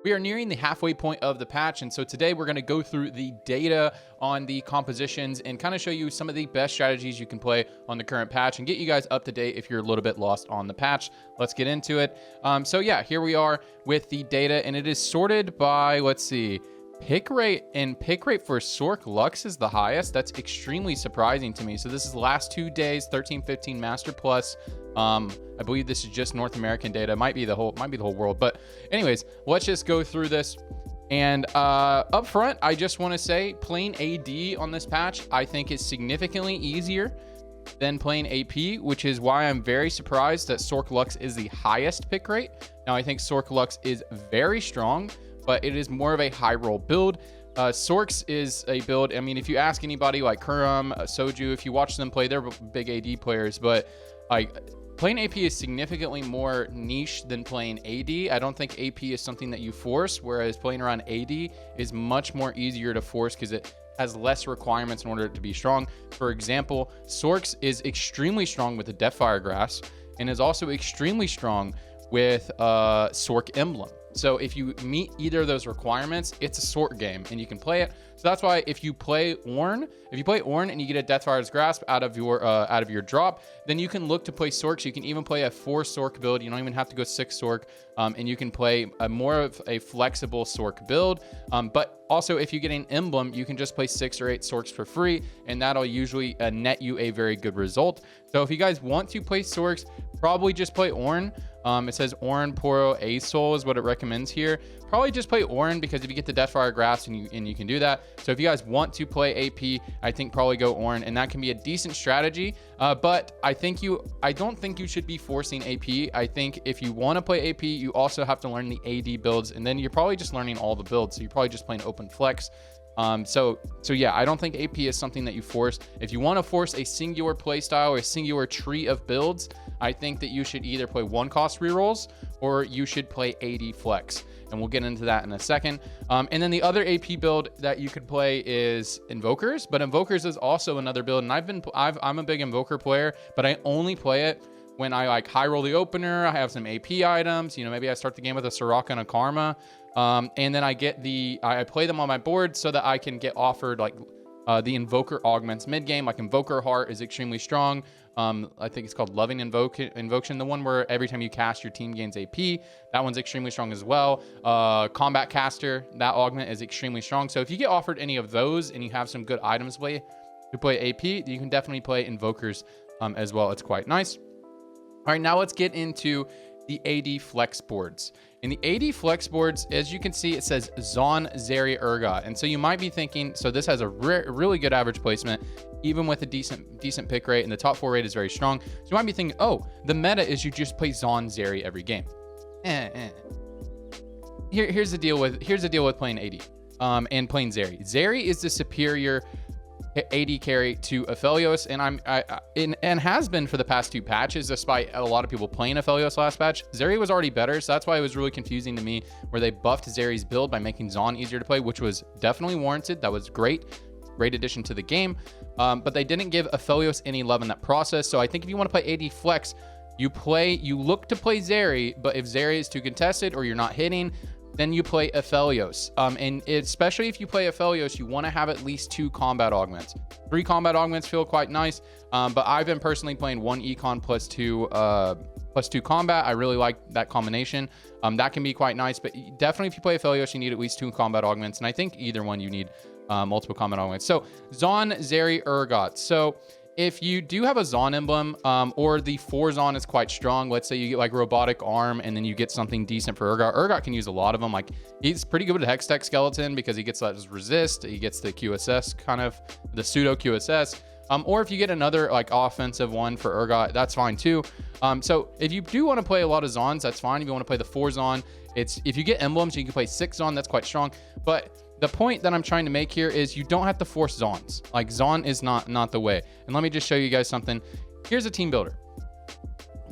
We are nearing the halfway point of the patch, and so today we're going to go through the data on the compositions and kind of show you some of the best strategies you can play on the current patch and get you guys up to date if you're a little bit lost on the patch. Let's get into it. So yeah, here we are with the data, and it is sorted by, let's see, pick rate, and pick rate for Sork Lux is the highest. That's extremely surprising to me. So this is the last 2 days, 13.15 Master Plus. I believe this is just North American data. Might be the whole world. But anyways, let's just go through this. And up front, I just want to say playing AD on this patch, I think is significantly easier than playing AP, which is why I'm very surprised that Sork Lux is the highest pick rate. Now, I think Sork Lux is very strong, but it is more of a high roll build. Sorks is a build. I mean, if you ask anybody like Kurum, Soju, if you watch them play, they're big AD players, but like playing AP is significantly more niche than playing AD. I don't think AP is something that you force, whereas playing around AD is much more easier to force because it has less requirements in order to be strong. For example, Sorks is extremely strong with the Deathfire Grass and is also extremely strong with Sork Emblem. So if you meet either of those requirements, it's a Sork game and you can play it. So that's why if you play Ornn, and you get a Deathfire's Grasp out of your drop, then you can look to play Sorks. You can even play a 4 Sork build. You don't even have to go 6 Sork, and you can play a more of a flexible Sork build. But also, if you get an Emblem, you can just play 6 or 8 Sorks for free, and that'll usually net you a very good result. So if you guys want to play Sorks, probably just play Ornn. It says Ornn, Poro, A-Soul is what it recommends here. Probably just play Ornn because if you get the Deathfire Grasp and you can do that. So if you guys want to play AP, I think probably go Ornn, and that can be a decent strategy. But I don't think you should be forcing AP. I think if you want to play AP, you also have to learn the AD builds, and then you're probably just learning all the builds. So you're probably just playing open flex. So yeah, I don't think AP is something that you force. If you want to force a singular playstyle or a singular tree of builds, I think that you should either play 1-cost rerolls or you should play AD flex. And we'll get into that in a second. And then the other AP build that you could play is Invokers, but Invokers is also another build. And I'm a big Invoker player, but I only play it when I like high roll the opener. I have some AP items, maybe I start the game with a Soraka and a Karma. And then I play them on my board so that I can get offered like the Invoker augments mid game. Like Invoker Heart is extremely strong. I think it's called Loving Invocation, the one where every time you cast, your team gains AP. That one's extremely strong as well. Combat Caster, that augment is extremely strong. So if you get offered any of those and you have some good items to play AP, you can definitely play Invokers as well. It's quite nice. All right, now let's get into the AD flex boards. In the AD flex boards, as you can see, it says Zon, Zeri, Urgot. And so you might be thinking, so this has a really good average placement, even with a decent pick rate, and the top 4 rate is very strong. So you might be thinking, oh, the meta is you just play Zon, Zeri every game. Here's the deal with playing AD and playing Zeri. Zeri is the superior AD carry to Aphelios, and has been for the past 2 patches, despite a lot of people playing Aphelios last patch. Zeri was already better, so that's why it was really confusing to me, where they buffed Zeri's build by making Zon easier to play, which was definitely warranted. That was great addition to the game, but they didn't give Aphelios any love in that process. So I think if you want to play AD flex, you look to play Zeri, but if Zeri is too contested or you're not hitting, then you play Aphelios. And especially if you play Aphelios, you want to have at least 2 combat augments. 3 combat augments feel quite nice, but I've been personally playing 1 econ plus 2 combat. I really like that combination. That can be quite nice, but definitely if you play Aphelios, you need at least 2 combat augments, and I think either one you need multiple combat augments. So Zon, Zeri, Urgot. So if you do have a Zon emblem, or the 4 Zon is quite strong, let's say you get like Robotic Arm and then you get something decent for Urgot. Urgot can use a lot of them. Like, he's pretty good with Hextech Skeleton because he gets that resist, he gets the QSS, kind of the pseudo QSS. Or if you get another like offensive one for Urgot, that's fine too. So if you do want to play a lot of Zons, that's fine. If you want to play the 4 Zon, if you get emblems, you can play 6 Zon, that's quite strong. But the point that I'm trying to make here is you don't have to force Zons. Like, Zon is not the way. And let me just show you guys something. Here's a team builder.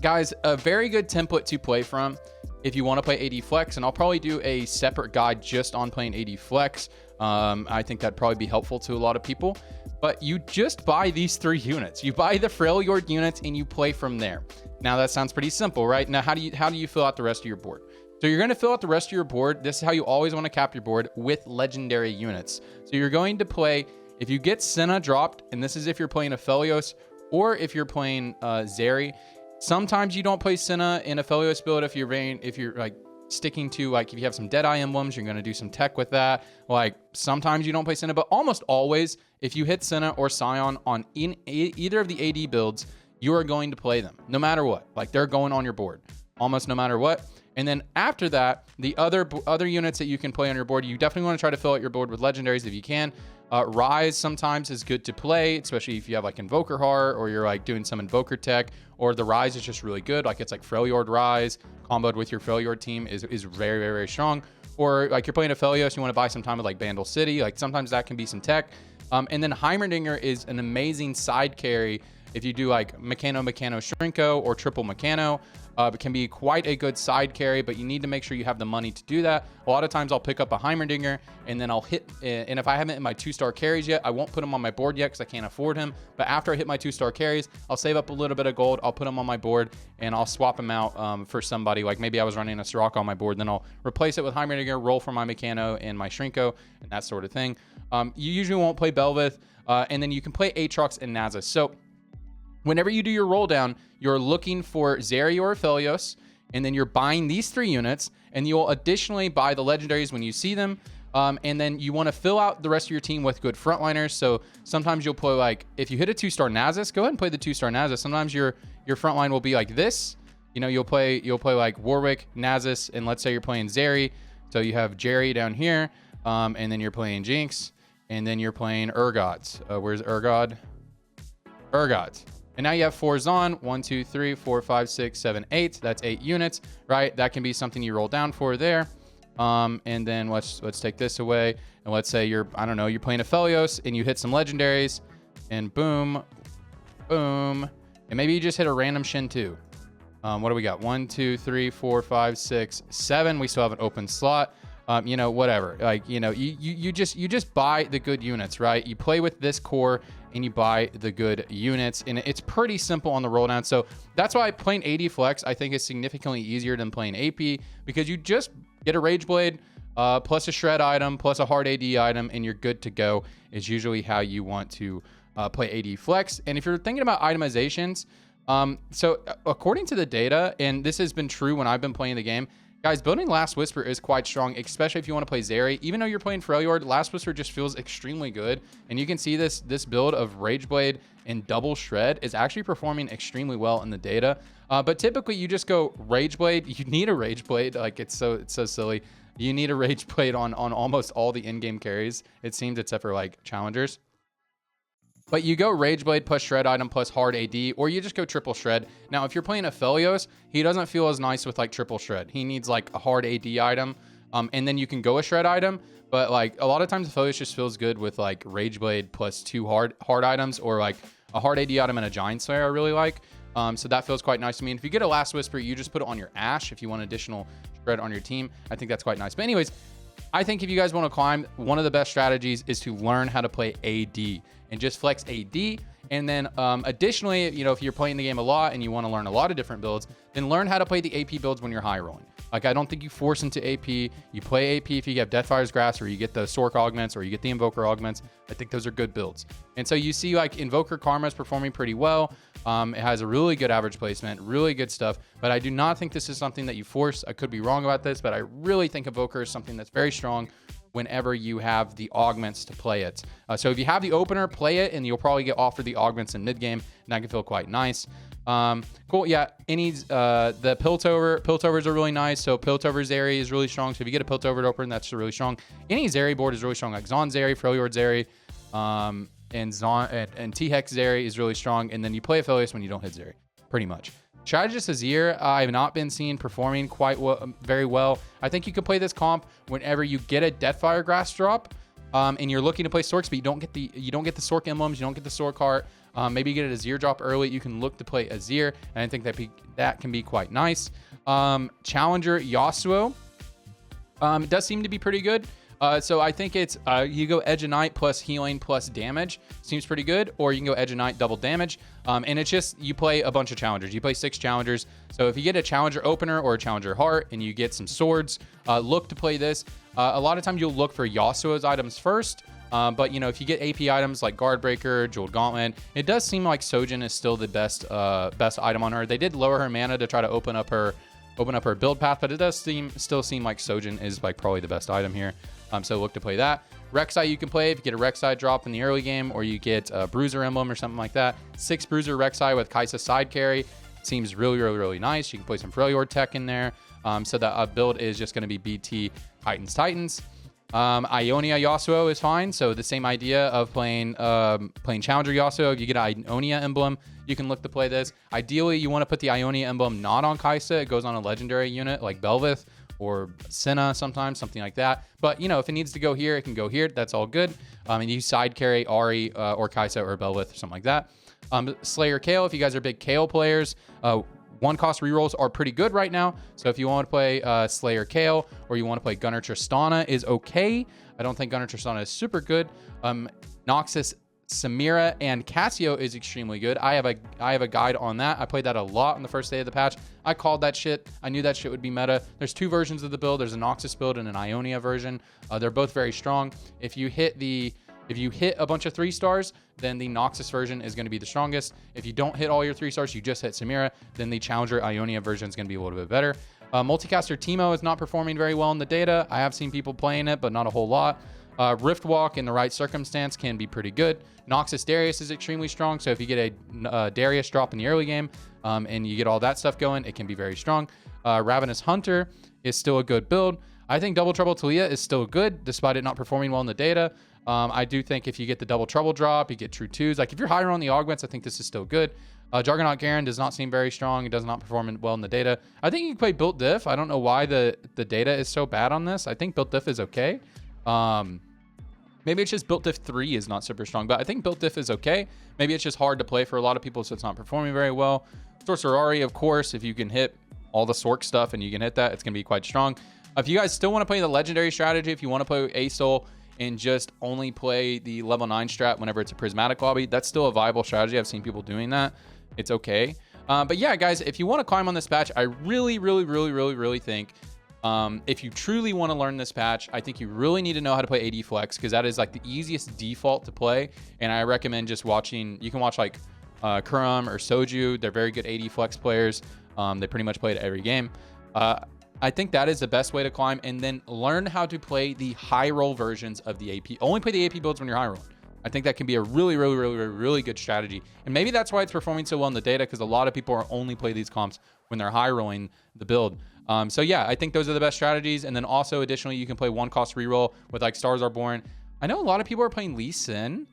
Guys, a very good template to play from if you want to play AD Flex, and I'll probably do a separate guide just on playing AD Flex. I think that'd probably be helpful to a lot of people. But you just buy these 3 units. You buy the Freljord units and you play from there. Now that sounds pretty simple, right? Now how do you fill out the rest of your board? So you're going to fill out the rest of your board. This is how you always want to cap your board, with legendary units. So you're going to play, if you get Senna dropped, and this is if you're playing Aphelios or if you're playing Zeri. Sometimes you don't play Senna in Aphelios build if you're like sticking to, like, if you have some Deadeye emblems, you're going to do some tech with that. Like, sometimes you don't play Senna, but almost always, if you hit Senna or Scion on either of the AD builds, you are going to play them no matter what. Like, they're going on your board almost no matter what. And then after that, the other units that you can play on your board, you definitely want to try to fill out your board with legendaries if you can. Rise sometimes is good to play, especially if you have like Invoker Heart or you're like doing some Invoker tech, or the Rise is just really good. Like, it's like Freljord Rise comboed with your Freljord team is very, very, very strong. Or like you're playing Aphelios, you want to buy some time with like Bandle City. Like, sometimes that can be some tech. And then Heimerdinger is an amazing side carry if you do like Mechano Shrinko or triple Mechano. It can be quite a good side carry, but you need to make sure you have the money to do that. A lot of times I'll pick up a Heimerdinger and then I'll hit, and if I haven't hit my 2-star carries yet, I won't put him on my board yet because I can't afford him. But after I hit my 2-star carries, I'll save up a little bit of gold, I'll put him on my board, and I'll swap him out for somebody. Like, maybe I was running a Sirocco on my board, then I'll replace it with Heimerdinger, roll for my Mechano and my Shrinko, and that sort of thing. You usually won't play Belveth, and then you can play Aatrox and Nasus. So whenever you do your roll down, you're looking for Zeri or Aphelios, and then you're buying these 3 units, and you'll additionally buy the legendaries when you see them. And then you want to fill out the rest of your team with good frontliners. So sometimes you'll play, like, if you hit a 2-star Nasus, go ahead and play the 2-star Nasus. Sometimes your frontline will be like this. You know, you'll play like Warwick, Nasus, and let's say you're playing Zeri. So you have Jerry down here, and then you're playing Jinx, and then you're playing Urgots. Where's Urgod? Urgots. And now you have 4 Zon, 1, 2, 3, 4, 5, 6, 7, 8. That's 8 units, right? That can be something you roll down for there. And then let's take this away. And let's say you're playing Aphelios and you hit some legendaries, and boom, boom. And maybe you just hit a random Shin too. What do we got? 1, 2, 3, 4, 5, 6, 7. We still have an open slot. Whatever. Like, you just buy the good units, right? You play with this core and you buy the good units, and it's pretty simple on the roll down. So that's why playing AD Flex, I think, is significantly easier than playing AP, because you just get a Rage Blade, plus a Shred item, plus a Hard AD item, and you're good to go, is usually how you want to play AD Flex. And if you're thinking about itemizations, so according to the data, and this has been true when I've been playing the game, guys, building Last Whisper is quite strong, especially if you want to play Zeri. Even though you're playing Freljord, Last Whisper just feels extremely good. And you can see this build of Rage Blade and double Shred is actually performing extremely well in the data. But typically you just go Rage Blade. You need a Rage Blade. Like, it's so silly. You need a Rage Blade on almost all the in-game carries, it seems, except for like challengers. But you go Rage Blade plus Shred item plus Hard AD, or you just go triple Shred. Now, if you're playing Aphelios, he doesn't feel as nice with like triple Shred. He needs like a Hard AD item, and then you can go a Shred item. But like a lot of times, Aphelios just feels good with like Rage Blade plus 2 hard items, or like a Hard AD item and a Giant Slayer. I really like. So that feels quite nice to me. And if you get a Last Whisper, you just put it on your Ashe if you want additional Shred on your team. I think that's quite nice. But anyways, I think if you guys want to climb, one of the best strategies is to learn how to play AD and just flex AD. And then additionally, if you're playing the game a lot and you want to learn a lot of different builds, then learn how to play the AP builds when you're high rolling. Like, I don't think you force into AP. You play AP if you have Deathfire's Grasp, or you get the Sork augments, or you get the Invoker augments. I think those are good builds. And so you see like Invoker Karma is performing pretty well. It has a really good average placement, really good stuff. But I do not think this is something that you force. I could be wrong about this, but I really think Invoker is something that's very strong whenever you have the augments to play it. So if you have the opener, play it, and you'll probably get offered the augments in mid game, and that can feel quite nice. Cool. Yeah. The Piltovers are really nice. So Piltover Zeri is really strong. So if you get a Piltover to open, that's really strong. Any Zeri board is really strong. Like Zon Zeri, Freljord Zeri, and T-Hex Zeri is really strong. And then you play Aphelios when you don't hit Zeri, pretty much. Strategist Azir, I have not been seen performing very well. I think you can play this comp whenever you get a Deathfire Grasp drop, and you're looking to play Sorks, but you don't get the Sork emblems, you don't get the Sork heart. Maybe you get an Azir drop early. You can look to play Azir, and I think that can be quite nice. Challenger Yasuo, it does seem to be pretty good. So I think it's you go Edge of Night plus healing plus damage. Seems pretty good. Or you can go Edge of Night double damage. And it's just you play a bunch of challengers. You play 6 challengers. So if you get a challenger opener or a challenger heart and you get some swords, look to play this. A lot of times you'll look for Yasuo's items first. But you know, if you get AP items like Guard Breaker, Jeweled Gauntlet, it does seem like Sojin is still the best item on her. They did lower her mana to try to open up her build path, but it does still seem like Sojin is like probably the best item here. So look to play that. Rek'Sai you can play if you get a Rek'Sai drop in the early game, or you get a Bruiser emblem or something like that. 6 Bruiser Rek'Sai with Kai'Sa side carry seems really nice. You can play some Freljord tech in there. So that build is just going to be BT Titans. Ionia Yasuo is fine. So the same idea of playing Challenger Yasuo. If you get an Ionia emblem, you can look to play this. Ideally, you want to put the Ionia emblem not on Kai'Sa. It goes on a legendary unit like Bel'Veth or Senna sometimes, something like that. But, you know, if it needs to go here, it can go here. That's all good. And you side carry Ahri or Kai'Sa or Bel'Veth or something like that. Slayer Kayle, if you guys are big Kayle players, 1-cost rerolls are pretty good right now. So if you want to play Slayer Kayle or you want to play Gunnar Tristana is okay. I don't think Gunnar Tristana is super good. Noxus, Samira, and Cassio is extremely good. I have a guide on that. I played that a lot on the first day of the patch. I called that shit. I knew that shit would be meta. There's 2 versions of the build. There's a Noxus build and an Ionia version. They're both very strong. If you hit a bunch of 3 stars, then the Noxus version is going to be the strongest. If you don't hit all your 3 stars, you just hit Samira, then the Challenger Ionia version is going to be a little bit better. Multicaster Teemo is not performing very well in the data. I have seen people playing it, but not a whole lot. Riftwalk in the right circumstance can be pretty good. Noxus Darius is extremely strong, so if you get a Darius drop in the early game and you get all that stuff going, it can be very strong. Ravenous Hunter is still a good build. I think Double Trouble Talia is still good, despite it not performing well in the data. I do think if you get the Double Trouble drop, you get True 2s. Like if you're higher on the augments, I think this is still good. Juggernaut Garen does not seem very strong. It does not perform well in the data. I think you can play Built Diff. I don't know why the data is so bad on this. I think Built Diff is okay. Maybe it's just Built Diff 3 is not super strong, but I think Built Diff is okay. Maybe it's just hard to play for a lot of people, so it's not performing very well. Sorcerari, of course, if you can hit all the Sork stuff and you can hit that, it's going to be quite strong. If you guys still want to play the legendary strategy, if you want to play ASOL and just only play the level 9 strat whenever it's a prismatic lobby, that's still a viable strategy. I've seen people doing that. It's okay. But yeah, guys, if you want to climb on this patch, I really think if you truly want to learn this patch, I think you really need to know how to play AD Flex, because that is like the easiest default to play. And I recommend just watching, you can watch like Kurum or Soju. They're very good AD Flex players. They pretty much play it every game. I think that is the best way to climb, and then learn how to play the high roll versions of the AP. Only play the AP builds when you're high rolling. I think that can be a really good strategy. And maybe that's why it's performing so well in the data, because a lot of people are only play these comps when they're high rolling the build. So yeah, I think those are the best strategies. And then also additionally, you can play 1-cost reroll with like Stars Are Born. I know a lot of people are playing Lee Sin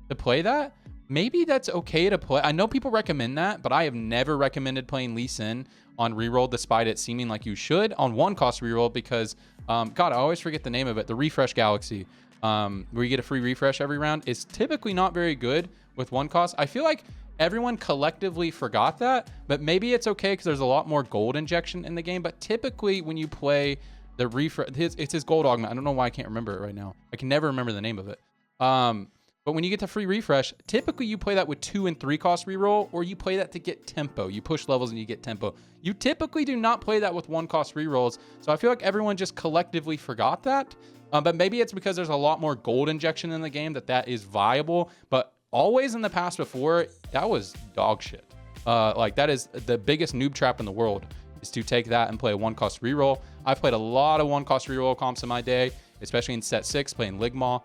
to play that. Maybe that's okay to play. I know people recommend that, but I have never recommended playing Lee Sin on reroll, despite it seeming like you should on 1-cost reroll, because God, I always forget the name of it. The Refresh Galaxy, where you get a free refresh every round, is typically not very good with 1-cost. I feel like everyone collectively forgot that, but maybe it's okay because there's a lot more gold injection in the game. But typically when you play the refresh, it's his gold augment. I don't know why I can't remember it right now. I can never remember the name of it. But when you get the free refresh, typically you play that with 2 and 3-cost reroll, or you play that to get tempo. You push levels and you get tempo. You typically do not play that with 1-cost rerolls. So I feel like everyone just collectively forgot that. But maybe it's because there's a lot more gold injection in the game that is viable. But always in the past before, that was dog shit. Like that is the biggest noob trap in the world, is to take that and play a 1-cost reroll. I've played a lot of 1-cost reroll comps in my day, especially in set 6, playing Ligmaw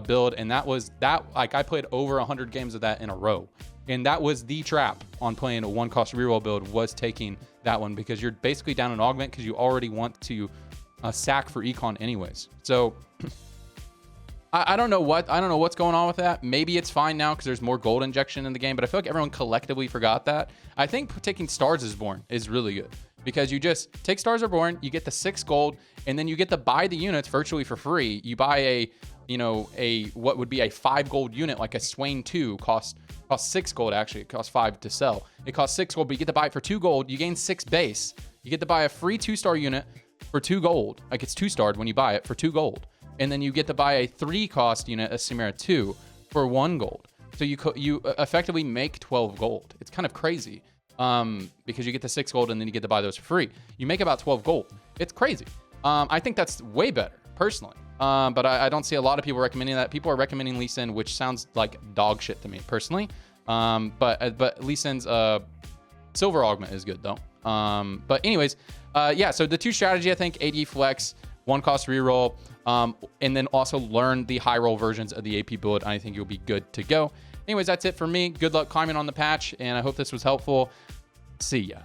build, and like I played over 100 games of that in a row, and that was the trap on playing a 1-cost reroll build, was taking that one, because you're basically down an augment because you already want to sack for econ anyways. So I don't know what's going on with that. Maybe it's fine now because there's more gold injection in the game, but I feel like everyone collectively forgot that. I think taking Stars Is Born is really good, because you just take Stars Are Born, you get the 6 gold, and then you get to buy the units virtually for free. You buy what would be a 5 gold unit, like a Swain 2 costs 6 gold. Actually, it costs 5 to sell. It costs 6 gold, but you get to buy it for 2 gold. You gain 6 base. You get to buy a free 2-star unit for 2 gold. Like it's 2-starred when you buy it for 2 gold. and then you get to buy a 3 cost unit, a Chimera 2, for 1 gold. So you effectively make 12 gold. It's kind of crazy because you get the 6 gold and then you get to buy those for free. You make about 12 gold. It's crazy. I think that's way better, personally. But I don't see a lot of people recommending that. People are recommending Lee Sin, which sounds like dog shit to me, personally. But Lee Sin's silver augment is good, though. But anyways, yeah, so the 2 strategy, I think, AD Flex, 1 cost reroll, and then also learn the high roll versions of the AP build. I think you'll be good to go. Anyways, that's it for me. Good luck climbing on the patch, and I hope this was helpful. See ya.